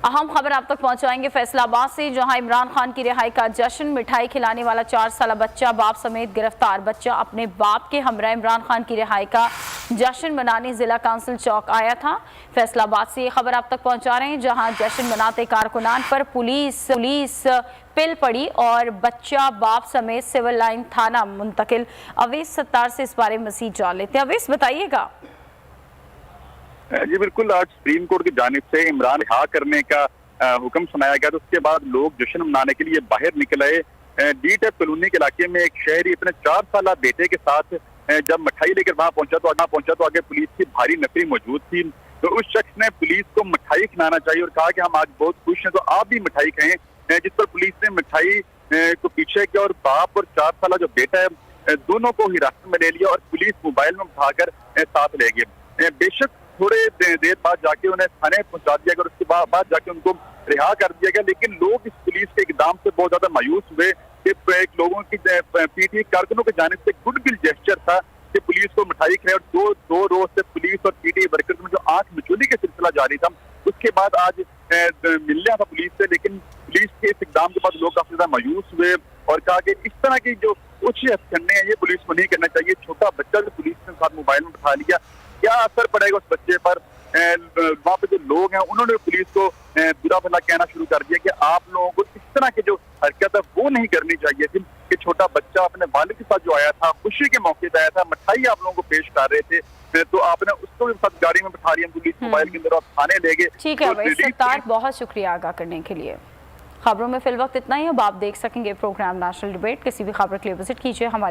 अहम खबर आप तक पहुंचाएंगे फैसलाबाद से, जहां इमरान खान की रिहाई का जश्न। मिठाई खिलाने वाला 4 साल बच्चा बाप समेत गिरफ्तार। बच्चा अपने बाप के हमरा इमरान खान की रिहाई का जश्न मनाने जिला काउंसिल चौक आया था। फैसलाबाद से ये खबर आप तक पहुंचा रहे हैं, जहां जश्न मनाते कारकुनान पर पुलिस पिल पड़ी और बच्चा बाप समेत सिविल लाइन थाना मुंतकिल। अवैस सत्तार से इस बारे में मज़ीद जान लेते हैं। अवैस, बताइएगा। जी बिल्कुल, आज सुप्रीम कोर्ट की जानिब से इमरान रिहा करने का हुक्म सुनाया गया। तो उसके बाद लोग जश्न मनाने के लिए बाहर निकल आए। डी टैप कॉलोनी के इलाके में एक शहरी अपने 4 साल बेटे के साथ जब मिठाई लेकर वहां पहुंचा तो आगे पुलिस की भारी नफरी मौजूद थी। तो उस शख्स ने पुलिस को मिठाई खिलाना चाहिए और कहा कि हम आज बहुत खुश हैं, तो आप भी मिठाई खाएं। जिस पर पुलिस ने मिठाई को पीछे किया और बाप और 4 साल जो बेटा है दोनों को हिरासत में ले लिया और पुलिस मोबाइल में उठाकर साथ ले गए। बेशक थोड़े देर बाद जाके उन्हें थाने पहुंचा दिया गया और उसके बाद जाके उनको रिहा कर दिया गया। लेकिन लोग इस पुलिस के इकदाम से बहुत ज्यादा मायूस हुए कि एक लोगों की पीटीआई कारकुनों की जानिब से गुडविल जेस्चर था कि पुलिस को मिठाई खिलाई। और दो रोज से पुलिस और पीटीआई वर्कर्स में जो आंख मिचौली का सिलसिला जारी था, उसके बाद आज मिलना था पुलिस से। लेकिन पुलिस के इस इकदाम के बाद लोग काफी ज्यादा मायूस हुए और कहा कि इस तरह की जो कुछ हथकंडे हैं ये पुलिस को नहीं करना चाहिए। छोटा बच्चा जो पुलिस के साथ मोबाइल में बिठा लिया, क्या असर पड़ेगा उस बच्चे पर। वहाँ पे जो लोग हैं उन्होंने पुलिस को बुरा भला कहना शुरू कर दिया कि आप लोगों को इस तरह की जो हरकत है वो नहीं करनी चाहिए थी कि छोटा बच्चा अपने वालिद के साथ जो आया था, खुशी के मौके पर आया था, मिठाई आप लोगों को पेश कर रहे थे, तो आपने उसको भी साथ गाड़ी में बिठा रही है पुलिस मोबाइल के अंदर, आप थाने ले गए। ठीक है भाई सत्तार, बहुत शुक्रिया आगाह करने के लिए। खबरों में फिल वक्त इतना ही। अब आप देख सकेंगे प्रोग्राम नेशनल डिबेट। किसी भी खबर के लिए विजिट कीजिए हमारी